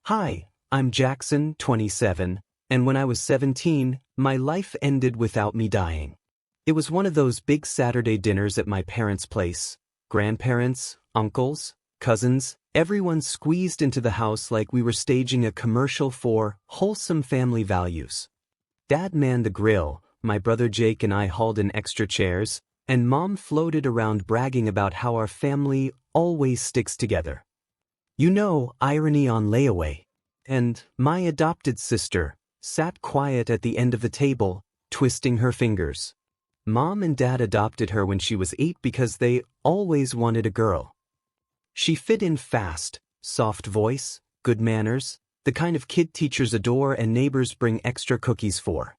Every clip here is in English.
Hi, I'm Jackson, 27, and when I was 17, my life ended without me dying. It was one of those big Saturday dinners at my parents' place. Grandparents, uncles, cousins, everyone squeezed into the house like we were staging a commercial for wholesome family values. Dad manned the grill, my brother Jake and I hauled in extra chairs, and Mom floated around bragging about how our family always sticks together. You know, irony on layaway. And my adopted sister sat quiet at the end of the table, twisting her fingers. Mom and Dad adopted her when she was 8 because they always wanted a girl. She fit in fast, soft voice, good manners, the kind of kid teachers adore and neighbors bring extra cookies for.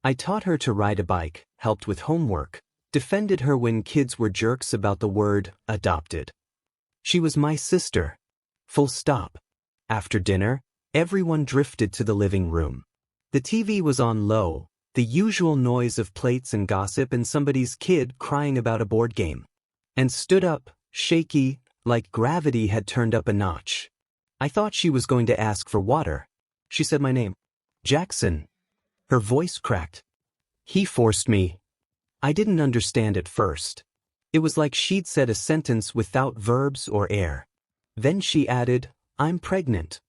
I taught her to ride a bike, helped with homework, defended her when kids were jerks about the word adopted. She was my sister. Full stop. After dinner, everyone drifted to the living room. The TV was on low, the usual noise of plates and gossip and somebody's kid crying about a board game. And stood up, shaky, like gravity had turned up a notch. I thought she was going to ask for water. She said my name. Jackson. Her voice cracked. He forced me. I didn't understand at first. It was like she'd said a sentence without verbs or air. Then she added, I'm pregnant.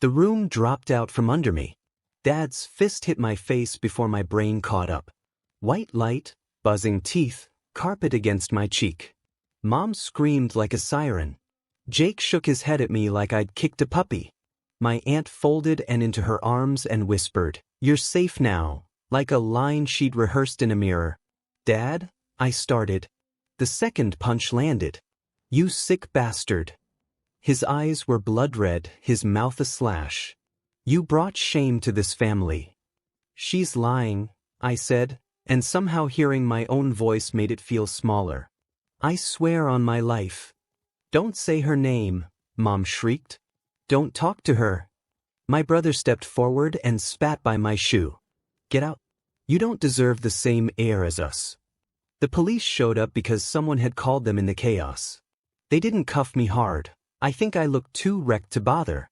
The room dropped out from under me. Dad's fist hit my face before my brain caught up. White light, buzzing teeth, carpet against my cheek. Mom screamed like a siren. Jake shook his head at me like I'd kicked a puppy. My aunt folded and into her arms and whispered, You're safe now, like a line she'd rehearsed in a mirror. Dad, I started. The second punch landed. You sick bastard. His eyes were blood red, his mouth a slash. You brought shame to this family. She's lying, I said, and somehow hearing my own voice made it feel smaller. I swear on my life. Don't say her name, Mom shrieked. Don't talk to her. My brother stepped forward and spat by my shoe. Get out. You don't deserve the same air as us. The police showed up because someone had called them in the chaos. They didn't cuff me hard. I think I looked too wrecked to bother.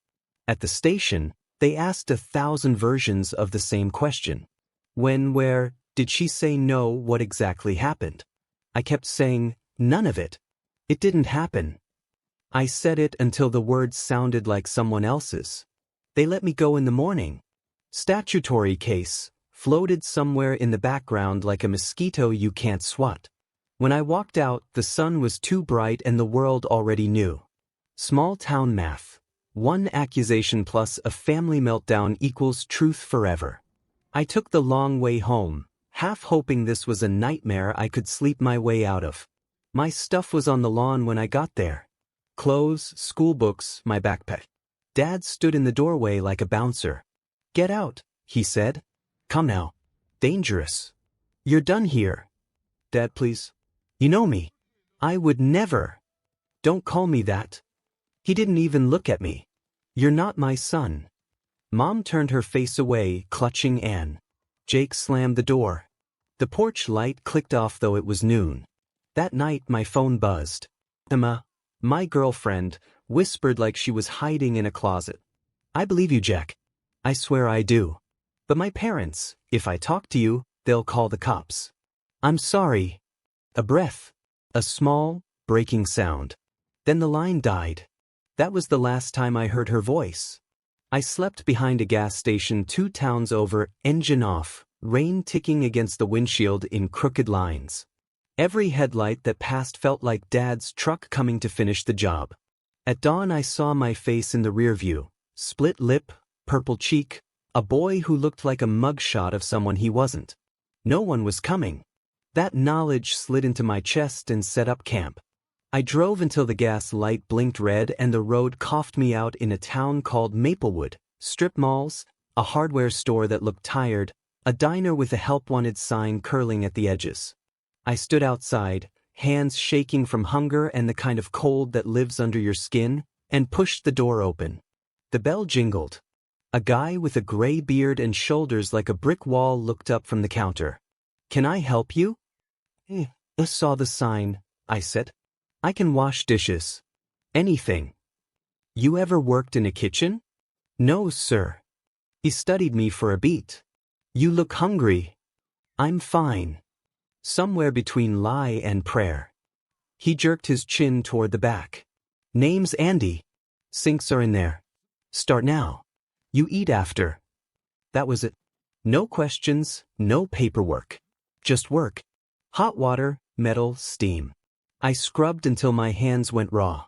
At the station, they asked 1,000 versions of the same question. When, where, did she say no, what exactly happened? I kept saying, none of it. It didn't happen. I said it until the words sounded like someone else's. They let me go in the morning. Statutory case, floated somewhere in the background like a mosquito you can't swat. When I walked out, the sun was too bright and the world already knew. Small town math. One accusation plus a family meltdown equals truth forever. I took the long way home, half hoping this was a nightmare I could sleep my way out of. My stuff was on the lawn when I got there. Clothes, school books, my backpack. Dad stood in the doorway like a bouncer. Get out, he said. Come now. Dangerous. You're done here. Dad, please. You know me. I would never. Don't call me that. He didn't even look at me. You're not my son. Mom turned her face away, clutching Anne. Jake slammed the door. The porch light clicked off though it was noon. That night my phone buzzed. Emma, my girlfriend, whispered like she was hiding in a closet. I believe you, Jack. I swear I do. But my parents, if I talk to you, they'll call the cops. I'm sorry. A breath. A small, breaking sound. Then the line died. That was the last time I heard her voice. I slept behind a gas station 2 towns over, engine off, rain ticking against the windshield in crooked lines. Every headlight that passed felt like Dad's truck coming to finish the job. At dawn I saw my face in the rearview, split lip, purple cheek, a boy who looked like a mugshot of someone he wasn't. No one was coming. That knowledge slid into my chest and set up camp. I drove until the gas light blinked red and the road coughed me out in a town called Maplewood, strip malls, a hardware store that looked tired, a diner with a help wanted sign curling at the edges. I stood outside, hands shaking from hunger and the kind of cold that lives under your skin, and pushed the door open. The bell jingled. A guy with a gray beard and shoulders like a brick wall looked up from the counter. Can I help you? I saw the sign, I said. I can wash dishes. Anything. You ever worked in a kitchen? No, sir. He studied me for a beat. You look hungry. I'm fine. Somewhere between lie and prayer. He jerked his chin toward the back. Name's Andy. Sinks are in there. Start now. You eat after. That was it. No questions, no paperwork. Just work. Hot water, metal, steam. I scrubbed until my hands went raw.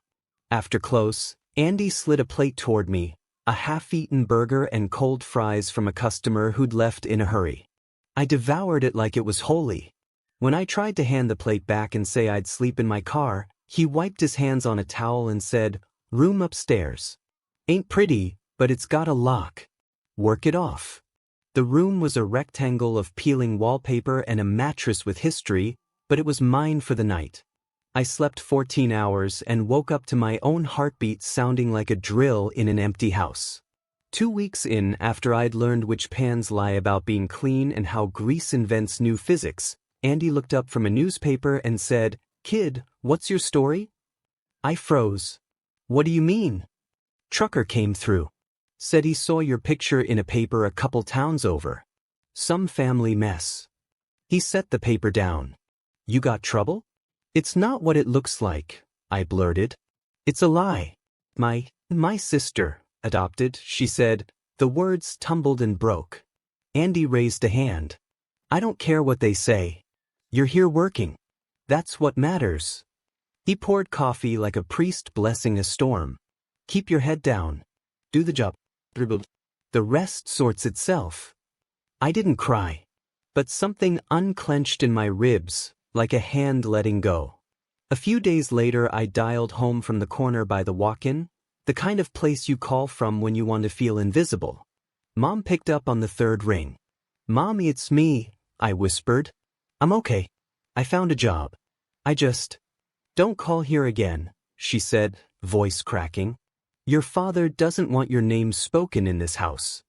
After close, Andy slid a plate toward me, a half-eaten burger and cold fries from a customer who'd left in a hurry. I devoured it like it was holy. When I tried to hand the plate back and say I'd sleep in my car, he wiped his hands on a towel and said, "Room upstairs. Ain't pretty, but it's got a lock. Work it off." The room was a rectangle of peeling wallpaper and a mattress with history, but it was mine for the night. I slept 14 hours and woke up to my own heartbeat sounding like a drill in an empty house. 2 weeks in, after I'd learned which pans lie about being clean and how grease invents new physics, Andy looked up from a newspaper and said, "Kid, what's your story?" I froze. "What do you mean?" "Trucker came through. Said he saw your picture in a paper a couple towns over. Some family mess." He set the paper down. "You got trouble?" "It's not what it looks like," I blurted. "It's a lie. My sister, adopted," she said. The words tumbled and broke. Andy raised a hand. "I don't care what they say. You're here working. That's what matters." He poured coffee like a priest blessing a storm. "Keep your head down. Do the job. The rest sorts itself." I didn't cry, but something unclenched in my ribs, like a hand letting go. A few days later, I dialed home from the corner by the walk-in, the kind of place you call from when you want to feel invisible. Mom picked up on the third ring. "Mommy, it's me," I whispered. "I'm okay. I found a job. Don't call here again," she said, voice cracking. "Your father doesn't want your name spoken in this house."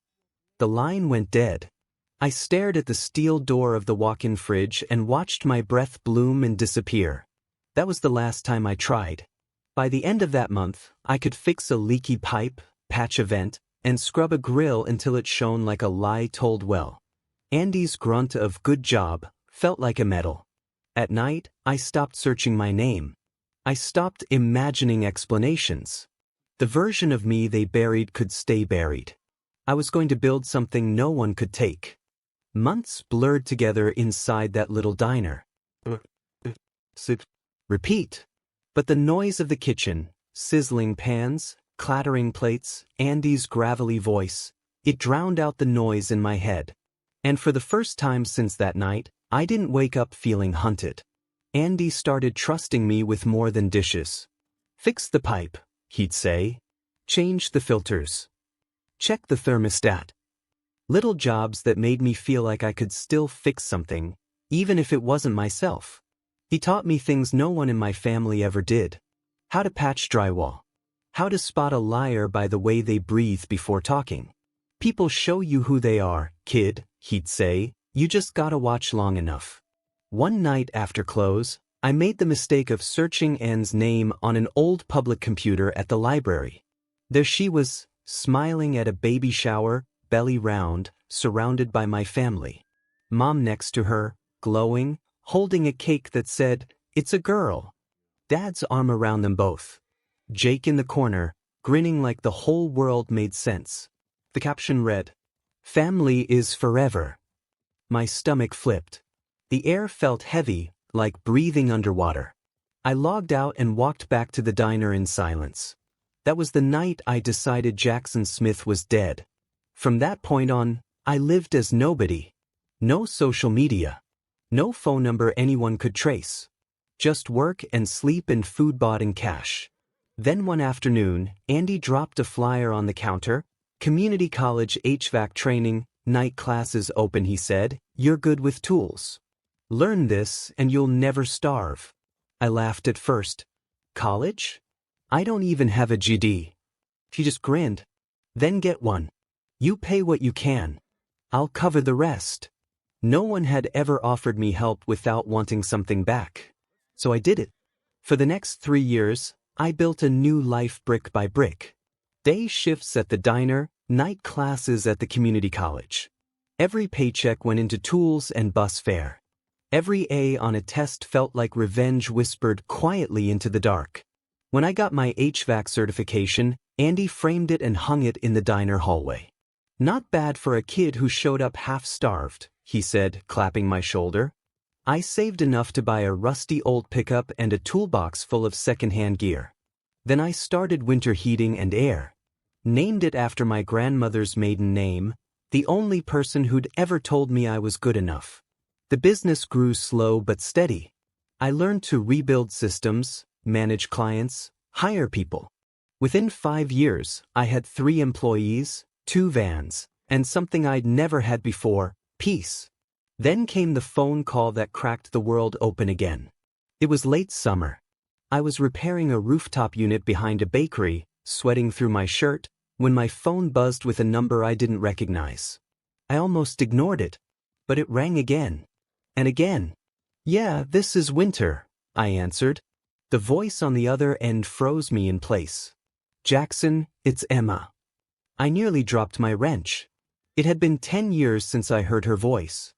The line went dead. I stared at the steel door of the walk-in fridge and watched my breath bloom and disappear. That was the last time I tried. By the end of that month, I could fix a leaky pipe, patch a vent, and scrub a grill until it shone like a lie told well. Andy's grunt of "good job" felt like a medal. At night, I stopped searching my name. I stopped imagining explanations. The version of me they buried could stay buried. I was going to build something no one could take. Months blurred together inside that little diner. Repeat. But the noise of the kitchen, sizzling pans, clattering plates, Andy's gravelly voice, it drowned out the noise in my head. And for the first time since that night, I didn't wake up feeling hunted. Andy started trusting me with more than dishes. "Fix the pipe," he'd say. "Change the filters. Check the thermostat." Little jobs that made me feel like I could still fix something, even if it wasn't myself. He taught me things no one in my family ever did. How to patch drywall. How to spot a liar by the way they breathe before talking. "People show you who they are, kid," he'd say. "You just gotta watch long enough." One night after close, I made the mistake of searching Anne's name on an old public computer at the library. There she was, smiling at a baby shower, belly round, surrounded by my family. Mom next to her, glowing, holding a cake that said, "It's a girl." Dad's arm around them both. Jake in the corner, grinning like the whole world made sense. The caption read, "Family is forever." My stomach flipped. The air felt heavy, like breathing underwater. I logged out and walked back to the diner in silence. That was the night I decided Jackson Smith was dead. From that point on, I lived as nobody. No social media. No phone number anyone could trace. Just work and sleep and food bought in cash. Then one afternoon, Andy dropped a flyer on the counter. "Community college HVAC training, night classes open," he said. "You're good with tools. Learn this and you'll never starve." I laughed at first. "College? I don't even have a GD." He just grinned. "Then get one. You pay what you can. I'll cover the rest." No one had ever offered me help without wanting something back. So I did it. For the next 3 years, I built a new life brick by brick. Day shifts at the diner, night classes at the community college. Every paycheck went into tools and bus fare. Every A on a test felt like revenge whispered quietly into the dark. When I got my HVAC certification, Andy framed it and hung it in the diner hallway. "Not bad for a kid who showed up half-starved," he said, clapping my shoulder. I saved enough to buy a rusty old pickup and a toolbox full of second-hand gear. Then I started Winter Heating and Air. Named it after my grandmother's maiden name, the only person who'd ever told me I was good enough. The business grew slow but steady. I learned to rebuild systems, manage clients, hire people. Within 5 years, I had 3 employees, 2 vans, and something I'd never had before, peace. Then came the phone call that cracked the world open again. It was late summer. I was repairing a rooftop unit behind a bakery, sweating through my shirt, when my phone buzzed with a number I didn't recognize. I almost ignored it, but it rang again. And again. "Yeah, this is Winter," I answered. The voice on the other end froze me in place. "Jackson, it's Emma." I nearly dropped my wrench. It had been 10 years since I heard her voice.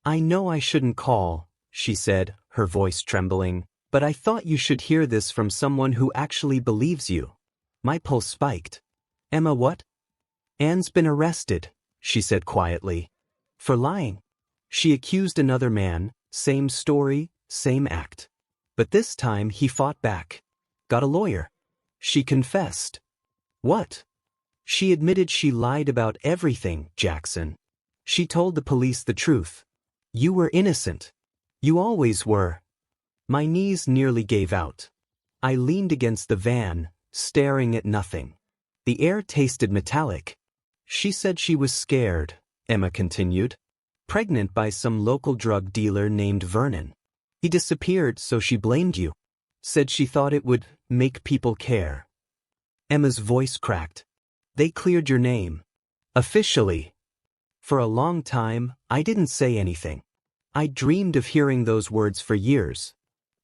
"I know I shouldn't call," she said, her voice trembling, "but I thought you should hear this from someone who actually believes you." My pulse spiked. "Emma, what?" "Anne's been arrested," she said quietly. "For lying." She accused another man, same story, same act. But this time he fought back. "Got a lawyer." She confessed. "What?" "She admitted she lied about everything, Jackson. She told the police the truth. You were innocent. You always were." My knees nearly gave out. I leaned against the van, staring at nothing. The air tasted metallic. "She said she was scared," Emma continued. "Pregnant by some local drug dealer named Vernon. He disappeared, so she blamed you. Said she thought it would make people care." Emma's voice cracked. "They cleared your name. Officially." For a long time, I didn't say anything. I dreamed of hearing those words for years.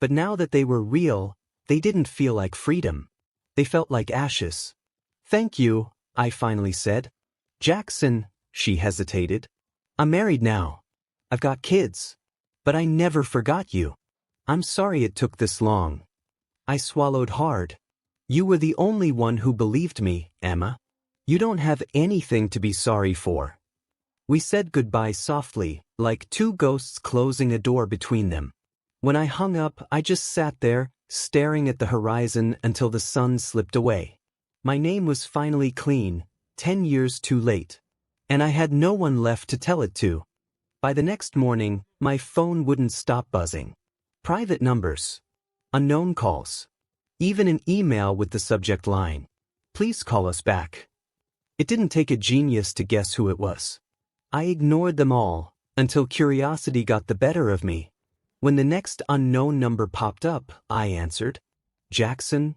But now that they were real, they didn't feel like freedom. They felt like ashes. "Thank you," I finally said. "Jackson," she hesitated. "I'm married now. I've got kids. But I never forgot you. I'm sorry it took this long." I swallowed hard. "You were the only one who believed me, Emma. You don't have anything to be sorry for." We said goodbye softly, like 2 ghosts closing a door between them. When I hung up, I just sat there, staring at the horizon until the sun slipped away. My name was finally clean, 10 years too late. And I had no one left to tell it to. By the next morning, my phone wouldn't stop buzzing. Private numbers. Unknown calls. Even an email with the subject line, "Please call us back." It didn't take a genius to guess who it was. I ignored them all, until curiosity got the better of me. When the next unknown number popped up, I answered. "Jackson?"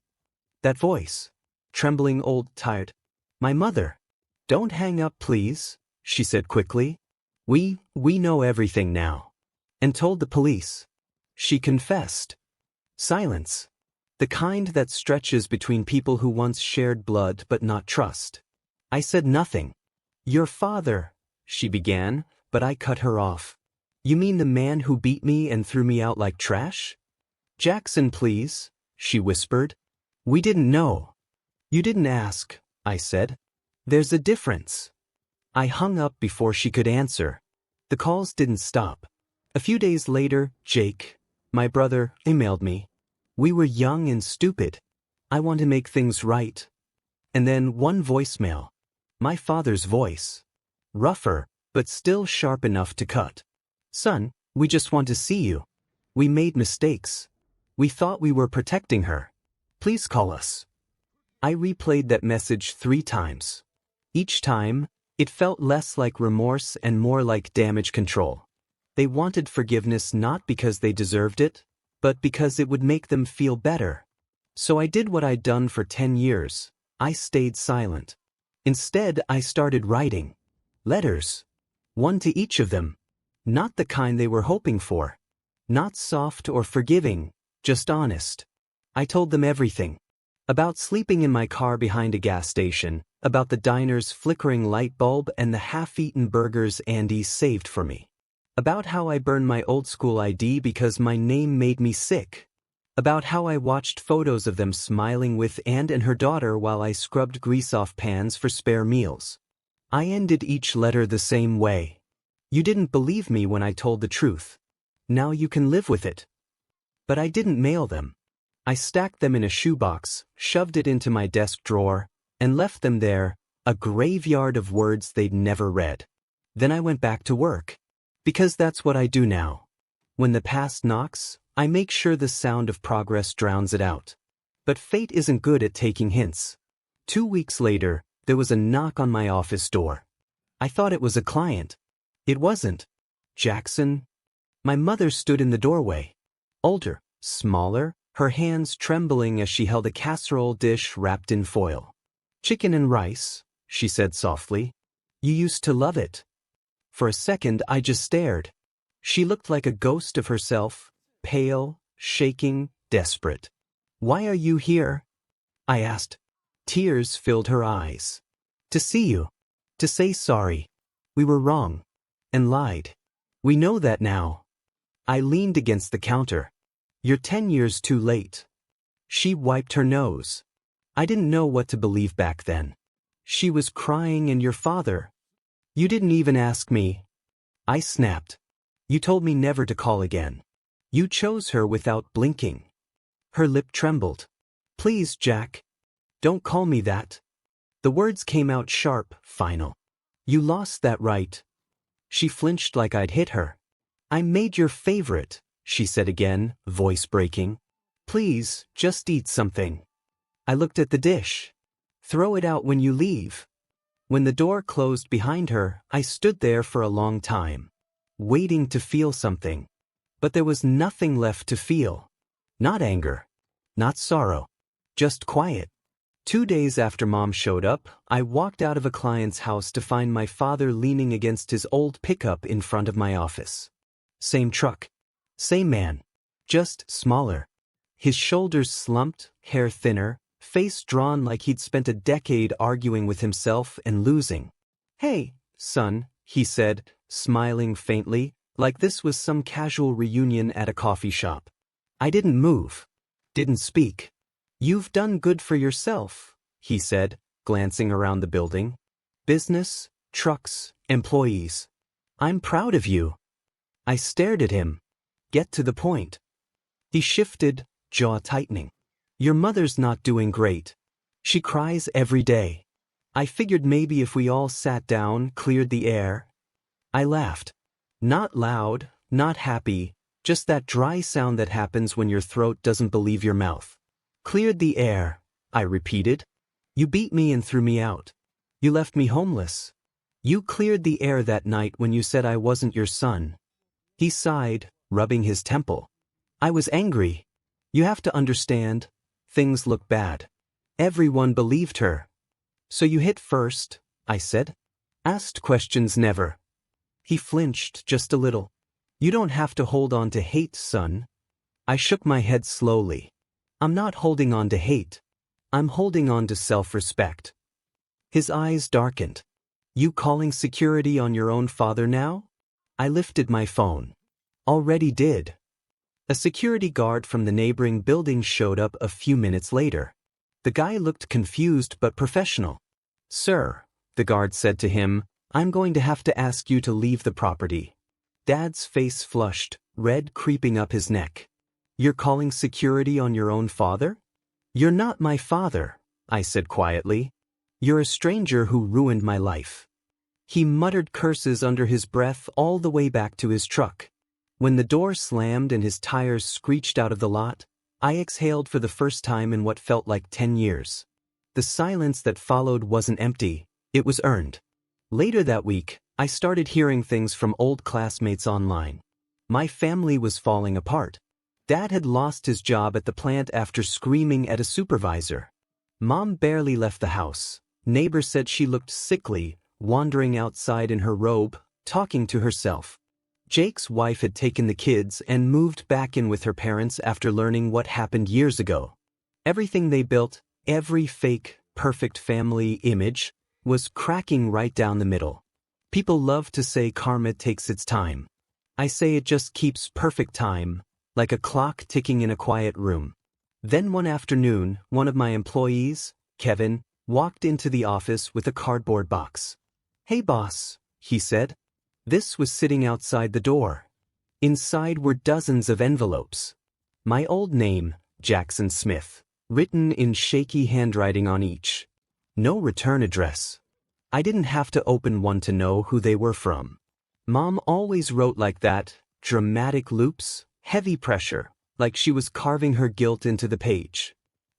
That voice. Trembling, old, tired. "My mother." "Don't hang up, please," she said quickly. We know everything now." And told the police. She confessed. Silence. The kind that stretches between people who once shared blood but not trust. I said nothing. "Your father," she began, but I cut her off. "You mean the man who beat me and threw me out like trash?" "Jackson, please," she whispered. "We didn't know." "You didn't ask," I said. "There's a difference." I hung up before she could answer. The calls didn't stop. A few days later, Jake, my brother, emailed me. We were young and stupid. I want to make things right. And then one voicemail. My father's voice. Rougher, but still sharp enough to cut. "Son, we just want to see you. We made mistakes. We thought we were protecting her. Please call us." I replayed that message 3 times. Each time, it felt less like remorse and more like damage control. They wanted forgiveness not because they deserved it, but because it would make them feel better. So I did what I'd done for 10 years. I stayed silent. Instead, I started writing. Letters. One to each of them. Not the kind they were hoping for. Not soft or forgiving, just honest. I told them everything. About sleeping in my car behind a gas station, About the diner's flickering light bulb and the half-eaten burgers Andy saved for me. About how I burned my old school ID because my name made me sick. About how I watched photos of them smiling with Ann and her daughter while I scrubbed grease off pans for spare meals. I ended each letter the same way. You didn't believe me when I told the truth. Now you can live with it. But I didn't mail them. I stacked them in a shoebox, shoved it into my desk drawer, and left them there, a graveyard of words they'd never read. Then I went back to work. Because that's what I do now. When the past knocks, I make sure the sound of progress drowns it out. But fate isn't good at taking hints. 2 weeks later, there was a knock on my office door. I thought it was a client. It wasn't. Jackson? My mother stood in the doorway. Older, smaller, her hands trembling as she held a casserole dish wrapped in foil. "Chicken and rice," she said softly. "You used to love it." For a second I just stared. She looked like a ghost of herself, pale, shaking, desperate. "Why are you here?" I asked. Tears filled her eyes. "To see you. To say sorry. We were wrong. And lied. We know that now." I leaned against the counter. "You're 10 years too late." She wiped her nose. I didn't know what to believe back then. She was crying, and your father. "You didn't even ask me." I snapped. "You told me never to call again. You chose her without blinking." Her lip trembled. "Please, Jack. Don't call me that." The words came out sharp, final. "You lost that right." She flinched like I'd hit her. "I made your favorite," she said again, voice breaking. "Please, just eat something." I looked at the dish. "Throw it out when you leave." When the door closed behind her, I stood there for a long time, waiting to feel something. But there was nothing left to feel. Not anger. Not sorrow. Just quiet. 2 days after Mom showed up, I walked out of a client's house to find my father leaning against his old pickup in front of my office. Same truck. Same man. Just smaller. His shoulders slumped, hair thinner, face drawn like he'd spent a decade arguing with himself and losing. "Hey, son," he said, smiling faintly, like this was some casual reunion at a coffee shop. I didn't move. Didn't speak. "You've done good for yourself," he said, glancing around the building. "Business, trucks, employees. I'm proud of you." I stared at him. "Get to the point." He shifted, jaw tightening. "Your mother's not doing great. She cries every day. I figured maybe if we all sat down, cleared the air." I laughed. Not loud, not happy, just that dry sound that happens when your throat doesn't believe your mouth. "Cleared the air," I repeated. "You beat me and threw me out. You left me homeless. You cleared the air that night when you said I wasn't your son." He sighed, rubbing his temple. "I was angry. You have to understand. Things look bad. Everyone believed her." "So you hit first," I said. "Asked questions never." He flinched just a little. "You don't have to hold on to hate, son." I shook my head slowly. "I'm not holding on to hate. I'm holding on to self-respect." His eyes darkened. "You calling security on your own father now?" I lifted my phone. "Already did." A security guard from the neighboring building showed up a few minutes later. The guy looked confused but professional. "Sir," the guard said to him, "I'm going to have to ask you to leave the property." Dad's face flushed, red creeping up his neck. "You're calling security on your own father?" "You're not my father," I said quietly. "You're a stranger who ruined my life." He muttered curses under his breath all the way back to his truck. When the door slammed and his tires screeched out of the lot, I exhaled for the first time in what felt like 10 years. The silence that followed wasn't empty, it was earned. Later that week, I started hearing things from old classmates online. My family was falling apart. Dad had lost his job at the plant after screaming at a supervisor. Mom barely left the house. Neighbor said she looked sickly, wandering outside in her robe, talking to herself. Jake's wife had taken the kids and moved back in with her parents after learning what happened years ago. Everything they built, every fake, perfect family image, was cracking right down the middle. People love to say karma takes its time. I say it just keeps perfect time, like a clock ticking in a quiet room. Then one afternoon, one of my employees, Kevin, walked into the office with a cardboard box. "Hey boss," he said. This was sitting outside the door. Inside were dozens of envelopes. My old name, Jackson Smith, written in shaky handwriting on each. No return address. I didn't have to open one to know who they were from. Mom always wrote like that, dramatic loops, heavy pressure, like she was carving her guilt into the page.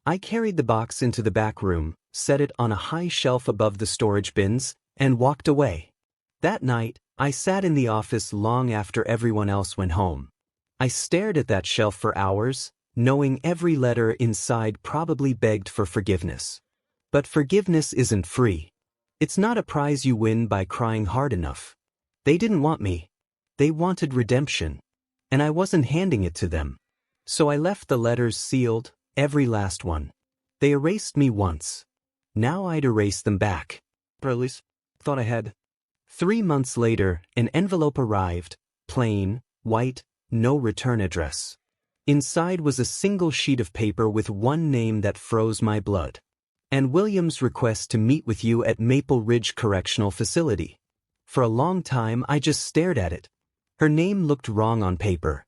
I carried the box into the back room, set it on a high shelf above the storage bins, and walked away. That night, I sat in the office long after everyone else went home. I stared at that shelf for hours, knowing every letter inside probably begged for forgiveness. But forgiveness isn't free. It's not a prize you win by crying hard enough. They didn't want me. They wanted redemption. And I wasn't handing it to them. So I left the letters sealed, every last one. They erased me once. Now I'd erase them back. Or at least, thought I had. 3 months later, an envelope arrived, plain, white, no return address. Inside was a single sheet of paper with one name that froze my blood. "Ann Williams requests to meet with you at Maple Ridge Correctional Facility." For a long time I just stared at it. Her name looked wrong on paper,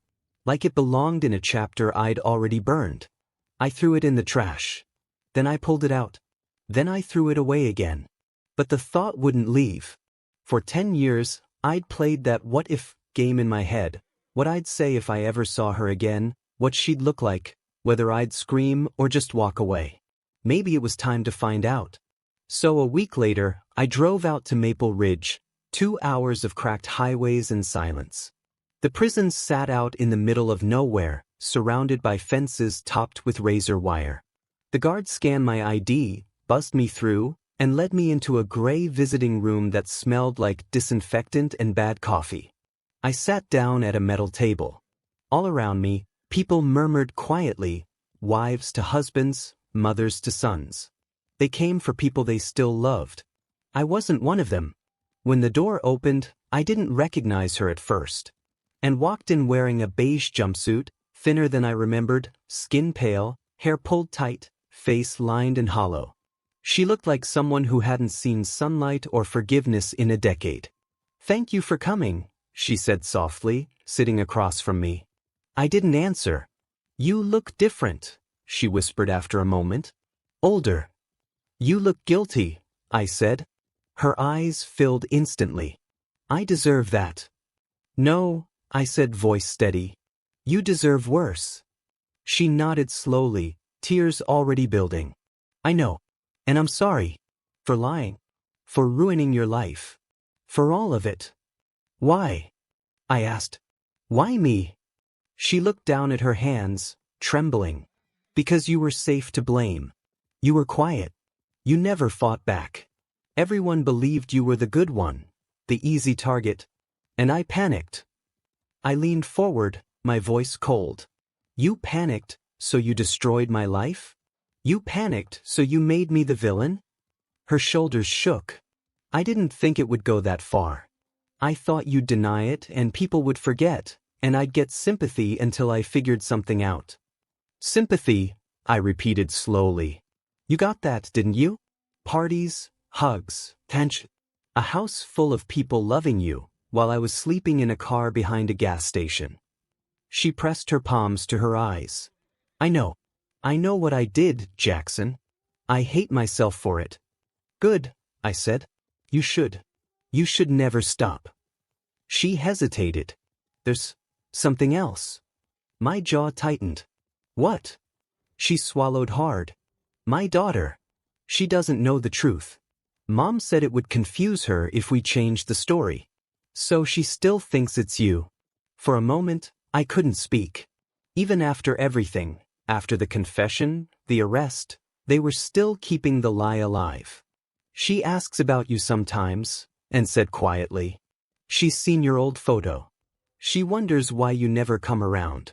like it belonged in a chapter I'd already burned. I threw it in the trash. Then I pulled it out. Then I threw it away again. But the thought wouldn't leave. For 10 years, I'd played that what-if game in my head, what I'd say if I ever saw her again, what she'd look like, whether I'd scream or just walk away. Maybe it was time to find out. So a week later, I drove out to Maple Ridge, 2 hours of cracked highways and silence. The prison sat out in the middle of nowhere, surrounded by fences topped with razor wire. The guard scanned my ID, buzzed me through, and led me into a gray visiting room that smelled like disinfectant and bad coffee. I sat down at a metal table. All around me, people murmured quietly, wives to husbands, mothers to sons. They came for people they still loved. I wasn't one of them. When the door opened, I didn't recognize her at first, and walked in wearing a beige jumpsuit, thinner than I remembered, skin pale, hair pulled tight, face lined and hollow. She looked like someone who hadn't seen sunlight or forgiveness in a decade. "Thank you for coming," she said softly, sitting across from me. I didn't answer. "You look different," she whispered after a moment. "Older." "You look guilty," I said. Her eyes filled instantly. "I deserve that." "No," I said, voice steady. "You deserve worse." She nodded slowly, tears already building. "I know. And I'm sorry. For lying. For ruining your life. For all of it." "Why?" I asked. "Why me?" She looked down at her hands, trembling. "Because you were safe to blame. You were quiet. You never fought back. Everyone believed you were the good one, the easy target. And I panicked." I leaned forward, my voice cold. "You panicked, so you destroyed my life? You panicked, so you made me the villain?" Her shoulders shook. "I didn't think it would go that far. I thought you'd deny it and people would forget, and I'd get sympathy until I figured something out." "Sympathy," I repeated slowly. "You got that, didn't you? Parties, hugs, tension. A house full of people loving you, while I was sleeping in a car behind a gas station." She pressed her palms to her eyes. I know what I did, Jackson. I hate myself for it." "Good," I said. You should never stop." She hesitated. "There's something else." My jaw tightened. "What?" She swallowed hard. "My daughter. She doesn't know the truth. Mom said it would confuse her if we changed the story. So she still thinks it's you." For a moment, I couldn't speak. Even after everything, after the confession, the arrest, they were still keeping the lie alive. "She asks about you sometimes," and said quietly. "She's seen your old photo. She wonders why you never come around."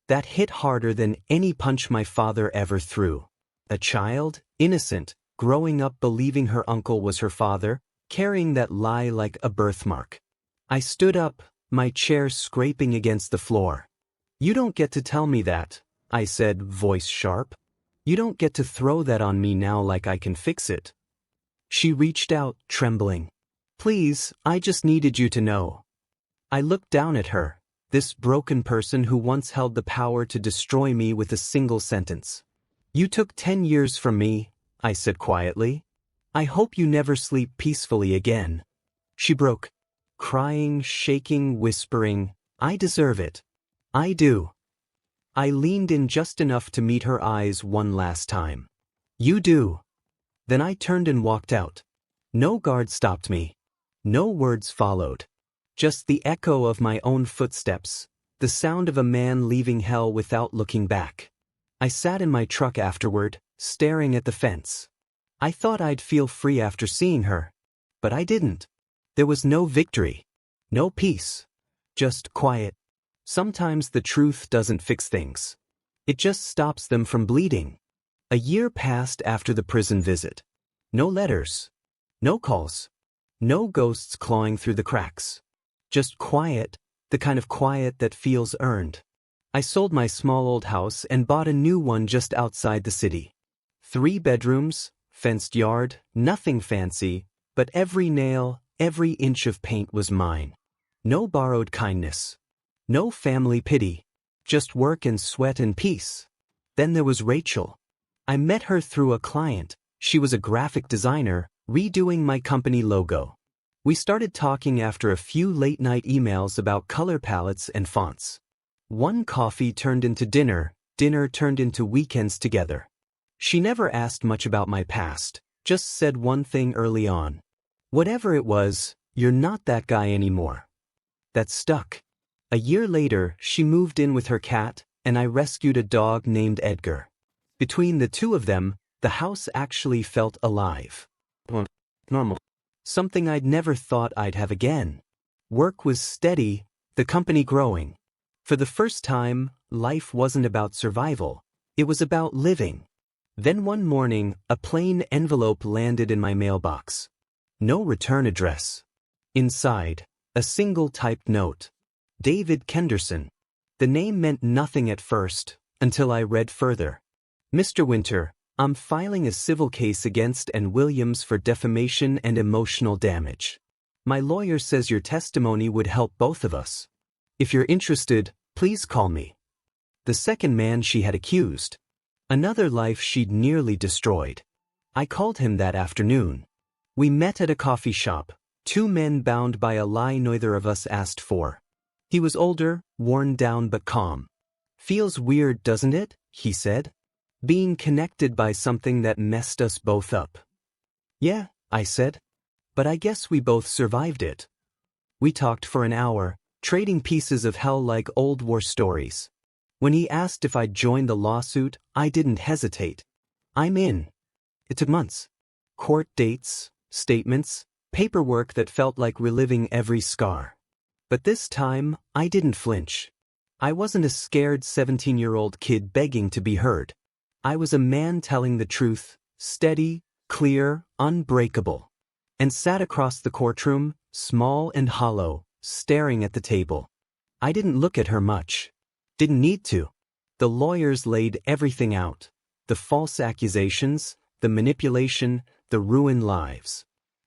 That hit harder than any punch my father ever threw. A child, innocent, growing up believing her uncle was her father, carrying that lie like a birthmark. I stood up, my chair scraping against the floor. "You don't get to tell me that," I said, voice sharp. "You don't get to throw that on me now like I can fix it." She reached out, trembling. "Please, I just needed you to know." I looked down at her, this broken person who once held the power to destroy me with a single sentence. "You took 10 years from me," I said quietly. "I hope you never sleep peacefully again." She broke, crying, shaking, whispering, "I deserve it. I do." I leaned in just enough to meet her eyes one last time. "You do." Then I turned and walked out. No guard stopped me. No words followed. Just the echo of my own footsteps, the sound of a man leaving hell without looking back. I sat in my truck afterward, staring at the fence. I thought I'd feel free after seeing her. But I didn't. There was no victory. No peace. Just quiet. Sometimes the truth doesn't fix things. It just stops them from bleeding. A year passed after the prison visit. No letters. No calls. No ghosts clawing through the cracks. Just quiet, the kind of quiet that feels earned. I sold my small old house and bought a new one just outside the city. 3 bedrooms, fenced yard, nothing fancy, but every nail, every inch of paint was mine. No borrowed kindness. No family pity. Just work and sweat and peace. Then there was Rachel. I met her through a client. She was a graphic designer, redoing my company logo. We started talking after a few late-night emails about color palettes and fonts. One coffee turned into dinner, dinner turned into weekends together. She never asked much about my past, just said one thing early on. "Whatever it was, you're not that guy anymore." That stuck. A year later, she moved in with her cat, and I rescued a dog named Edgar. Between the two of them, the house actually felt alive. Normal. Something I'd never thought I'd have again. Work was steady, the company growing. For the first time, life wasn't about survival. It was about living. Then one morning, a plain envelope landed in my mailbox. No return address. Inside, a single typed note. David Kenderson. The name meant nothing at first, until I read further. "Mr. Winter, I'm filing a civil case against N. Williams for defamation and emotional damage. My lawyer says your testimony would help both of us. If you're interested, please call me." The second man she had accused. Another life she'd nearly destroyed. I called him that afternoon. We met at a coffee shop, 2 men bound by a lie neither of us asked for. He was older, worn down but calm. "Feels weird, doesn't it?" he said. "Being connected by something that messed us both up." "Yeah," I said. "But I guess we both survived it." We talked for an hour, trading pieces of hell like old war stories. When he asked if I'd join the lawsuit, I didn't hesitate. "I'm in." It took months. Court dates, statements, paperwork that felt like reliving every scar. But this time, I didn't flinch. I wasn't a scared 17-year-old kid begging to be heard. I was a man telling the truth, steady, clear, unbreakable. And sat across the courtroom, small and hollow, staring at the table. I didn't look at her much. Didn't need to. The lawyers laid everything out. The false accusations, the manipulation, the ruined lives.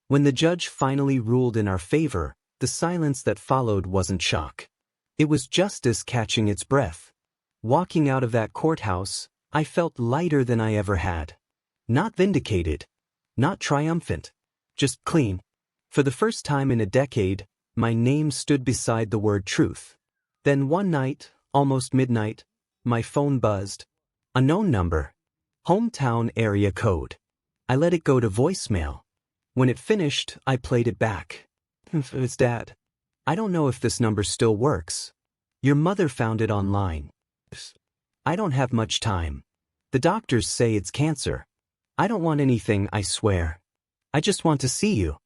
When the judge finally ruled in our favor, the silence that followed wasn't shock. It was justice catching its breath. Walking out of that courthouse, I felt lighter than I ever had. Not vindicated. Not triumphant. Just clean. For the first time in a decade, my name stood beside the word truth. Then one night, almost midnight, my phone buzzed. A known number. Hometown area code. I let it go to voicemail. When it finished, I played it back. "It's Dad. I don't know if this number still works. Your mother found it online. I don't have much time. The doctors say it's cancer. I don't want anything, I swear. I just want to see you.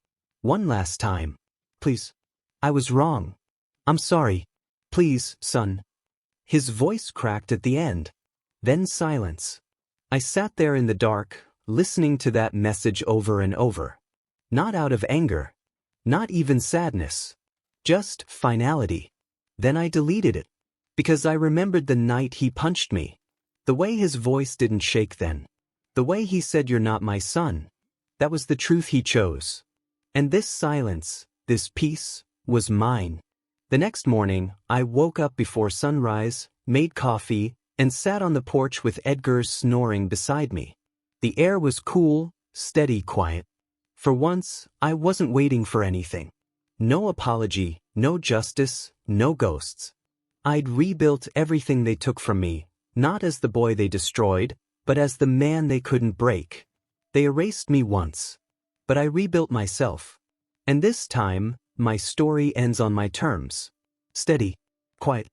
One last time. Please. I was wrong. I'm sorry. Please, son." His voice cracked at the end. Then silence. I sat there in the dark, listening to that message over and over. Not out of anger. Not even sadness. Just finality. Then I deleted it. Because I remembered the night he punched me. The way his voice didn't shake then. The way he said, "You're not my son." That was the truth he chose. And this silence, this peace, was mine. The next morning, I woke up before sunrise, made coffee, and sat on the porch with Edgar snoring beside me. The air was cool, steady, quiet. For once, I wasn't waiting for anything. No apology, no justice, no ghosts. I'd rebuilt everything they took from me, not as the boy they destroyed, but as the man they couldn't break. They erased me once, but I rebuilt myself. And this time, my story ends on my terms. Steady, quiet,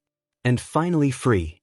and finally free.